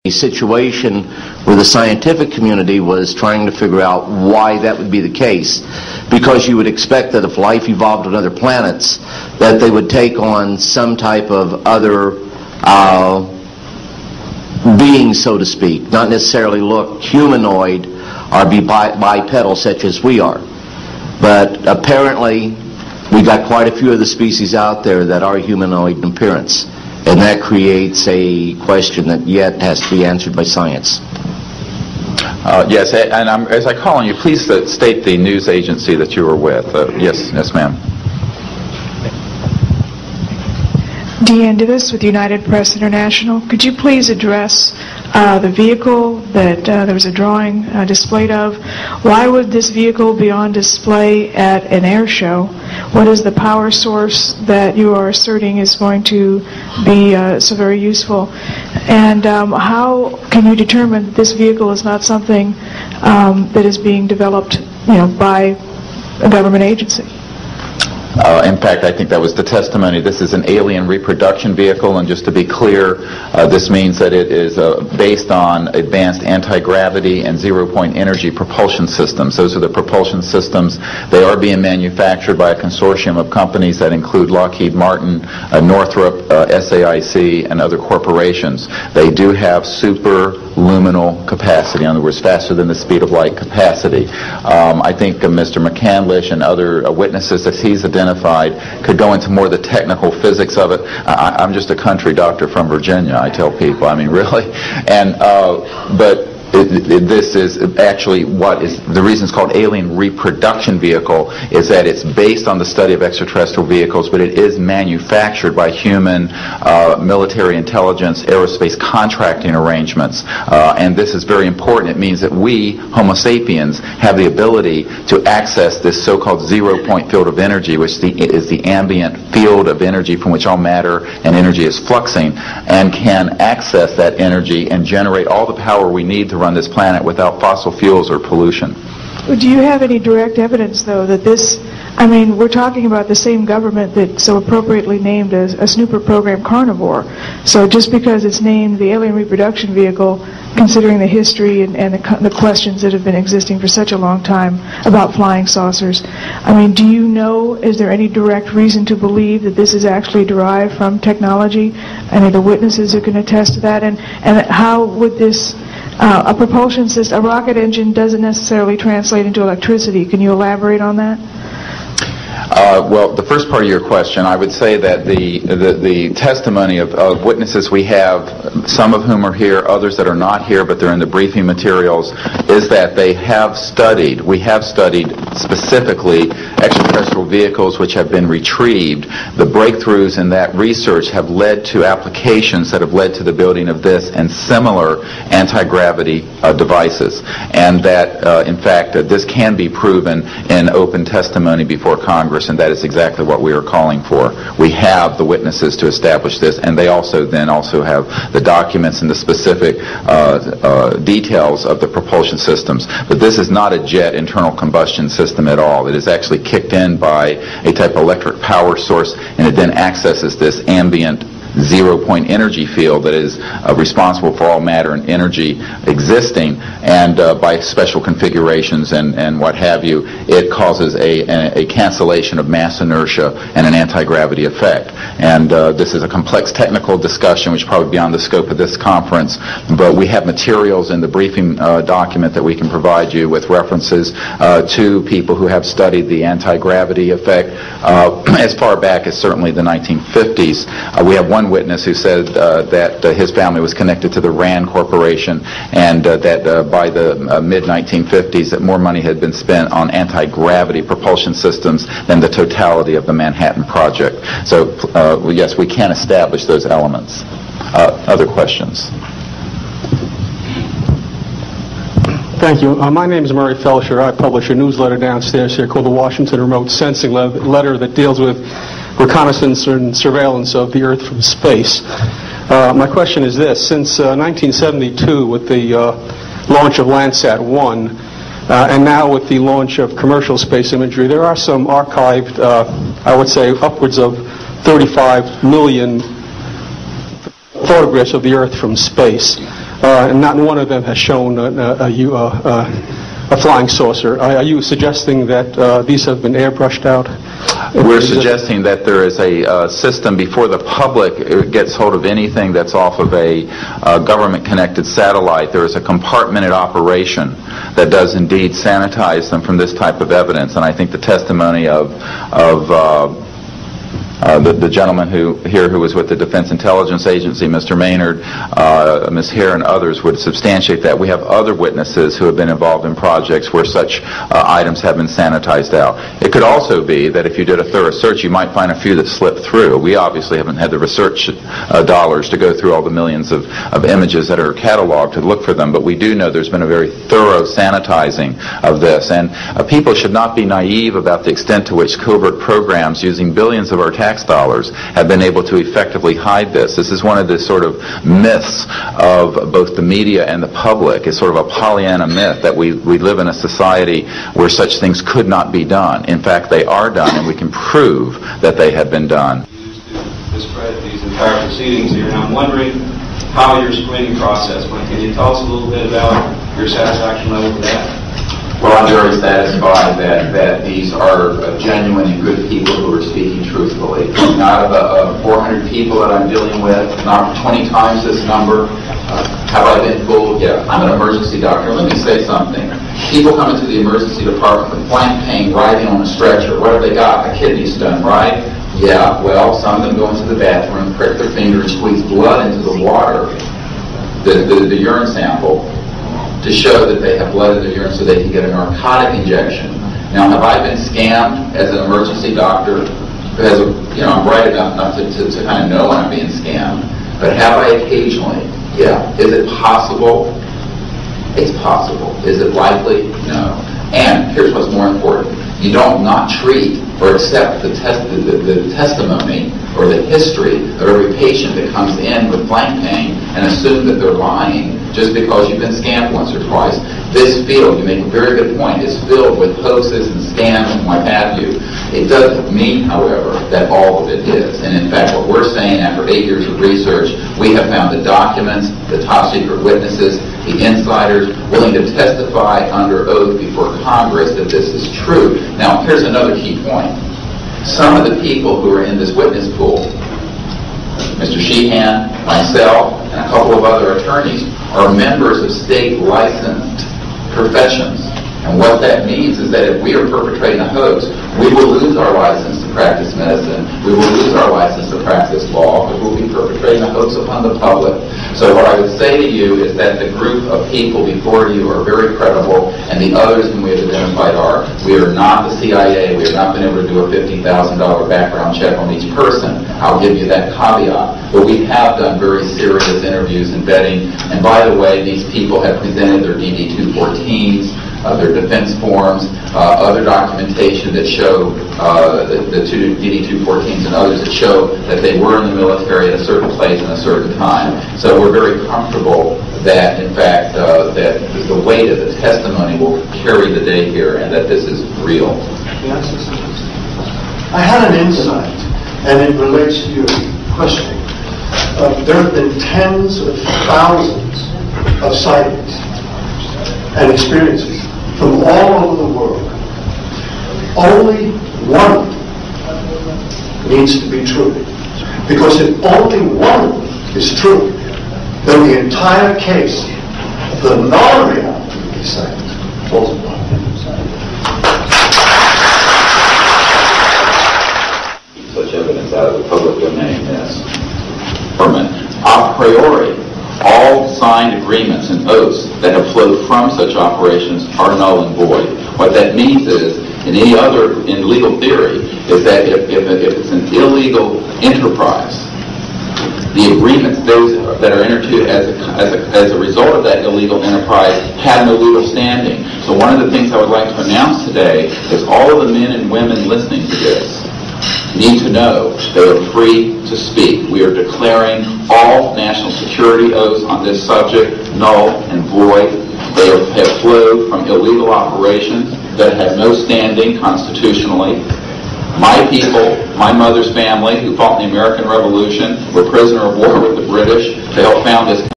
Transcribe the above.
situation where the scientific community was trying to figure out why that would be the case, because you would expect that if life evolved on other planets, that they would take on some type of other being, so to speak, not necessarily look humanoid or be bipedal such as we are. But apparently we got quite a few of the species out there that are humanoid in appearance, and that creates a question that yet has to be answered by science. Yes, and as I call on you, please state the news agency that you were with. Yes, ma'am. Deanne Divis with United Press International. Could you please address the vehicle that there was a drawing displayed of? Why would this vehicle be on display at an air show? What is the power source that you are asserting is going to be so very useful? And how can you determine that this vehicle is not something that is being developed, by a government agency? In fact, I think that was the testimony. This is an alien reproduction vehicle, and just to be clear, this means that it is based on advanced anti-gravity and zero-point energy propulsion systems. Those are the propulsion systems. They are being manufactured by a consortium of companies that include Lockheed Martin, Northrop, SAIC, and other corporations. They do have superluminal capacity, in other words, faster than the speed of light capacity. I think Mr. McCandlish and other witnesses that he's identified could go into more of the technical physics of it. I'm just a country doctor from Virginia, I tell people. I mean, really. And but this is actually what is the reason it's called alien reproduction vehicle, is that it's based on the study of extraterrestrial vehicles, but it is manufactured by human military intelligence, aerospace contracting arrangements. And this is very important. It means that we, Homo sapiens, have the ability to access this so-called zero-point field of energy, which is the ambient field of energy from which all matter and energy is fluxing, and can access that energy and generate all the power we need to run this planet without fossil fuels or pollution. Do you have any direct evidence, though, that this, we're talking about the same government that so appropriately named a snooper program Carnivore. So just because it's named the alien reproduction vehicle, considering the history and the questions that have been existing for such a long time about flying saucers, do you know, is there any direct reason to believe that this is actually derived from technology? Any of the witnesses who can attest to that? And how would this, a propulsion system, a rocket engine doesn't necessarily translate into electricity. Can you elaborate on that? Well, the first part of your question, I would say that the testimony of witnesses we have, some of whom are here, others that are not here, but they're in the briefing materials, is that we have studied specifically extraterrestrial vehicles which have been retrieved. The breakthroughs in that research have led to applications that have led to the building of this and similar anti-gravity devices. And that, in fact, this can be proven in open testimony before Congress, and that is exactly what we are calling for. We have the witnesses to establish this, and they also have the documents and the specific details of the propulsion systems. But this is not a jet internal combustion system at all. It is actually kicked in by a type of electric power source, and it then accesses this ambient zero-point energy field that is responsible for all matter and energy existing, and by special configurations and what have you, it causes a cancellation of mass inertia and an anti-gravity effect. And this is a complex technical discussion which is probably beyond the scope of this conference, but we have materials in the briefing document that we can provide you with references to people who have studied the anti-gravity effect as far back as certainly the 1950s. We have one witness who said that his family was connected to the RAND Corporation, and that by the mid-1950s that more money had been spent on anti-gravity propulsion systems than the totality of the Manhattan Project. So yes, we can establish those elements. Other questions? Thank you. My name is Murray Felsher. I publish a newsletter downstairs here called the Washington Remote Sensing Letter that deals with reconnaissance and surveillance of the Earth from space. My question is this. Since 1972, with the launch of Landsat 1, and now with the launch of commercial space imagery, there are some archived, I would say, upwards of 35 million photographs of the Earth from space. and not one of them has shown a flying saucer. Are you suggesting that these have been airbrushed out? We're suggesting that there is a system before the public gets hold of anything that's off of a government-connected satellite. There is a compartmented operation that does indeed sanitize them from this type of evidence. And I think the testimony of the gentleman who was with the Defense Intelligence Agency, Mr. Maynard, Ms. Hare, and others would substantiate that. We have other witnesses who have been involved in projects where such items have been sanitized out. It could also be that if you did a thorough search, you might find a few that slipped through. We obviously haven't had the research dollars to go through all the millions of images that are cataloged to look for them, but we do know there's been a very thorough sanitizing of this. And people should not be naive about the extent to which covert programs using billions of our tax dollars have been able to effectively hide this. This is one of the sort of myths of both the media and the public. It's sort of a Pollyanna myth that we live in a society where such things could not be done. In fact, they are done, and we can prove that they have been done. Discredit these entire proceedings here, and I'm wondering how your screening process went. Can you tell us a little bit about your satisfaction level with that? Well, I'm very satisfied that these are genuine and good people who are speaking truthfully. Out of the 400 people that I'm dealing with, not 20 times this number, have I been fooled? Yeah. I'm an emergency doctor. Let me say something. People come into the emergency department with flank pain, writhing on a stretcher. What have they got? A kidney stone, right? Yeah, well, some of them go into the bathroom, prick their finger, and squeeze blood into the water, the urine sample, to show that they have blood in their urine so they can get a narcotic injection. Now, have I been scammed as an emergency doctor? Because, I'm bright enough to kind of know when I'm being scammed. But have I occasionally? Yeah. Is it possible? It's possible. Is it likely? No. And here's what's more important. You don't not treat or accept the testimony or the history of every patient that comes in with flank pain and assume that they're lying just because you've been scammed once or twice. This field, you make a very good point, is filled with hoaxes and scams and what have you. It doesn't mean, however, that all of it is. And in fact, what we're saying after 8 years of research, we have found the documents, the top secret witnesses, the insiders willing to testify under oath before Congress that this is true. Now, here's another key point. Some of the people who are in this witness pool, Mr. Sheehan, myself, and a couple of other attorneys, are members of state licensed professions. And what that means is that if we are perpetrating a hoax, we will lose our license to practice medicine, we will lose our license to practice law, because we'll be perpetrating a hoax upon the public. So what I would say to you is that the group of people before you are very credible, and the others whom we have identified are. We are not the CIA. We have not been able to do a $50,000 background check on each person. I'll give you that caveat. But we have done very serious interviews and vetting. And by the way, these people have presented their DD-214s, their defense forms, other documentation that show the two DD-214s and others that show that they were in the military at a certain place and a certain time. So we're very comfortable that, in fact, that the weight of the testimony will carry the day here and that this is real. I had an insight, and it relates to your questioning. There have been tens of thousands of sightings and experiences from all over the world. Only one needs to be true. Because if only one is true, then the entire case of the non-reality of these sightings falls apart. Such evidence out of the public domain, yes. A priori, all signed agreements and oaths that have flowed from such operations are null and void. What that means is, in legal theory, is that if it's an illegal enterprise, the agreements those that are entered into as a result of that illegal enterprise have no legal standing. So one of the things I would like to announce today is all of the men and women listening to this need to know they are free to speak. We are declaring all national security oaths on this subject null and void. They have flowed from illegal operations that have no standing constitutionally. My people, my mother's family, who fought in the American Revolution, were prisoner of war with the British to help found this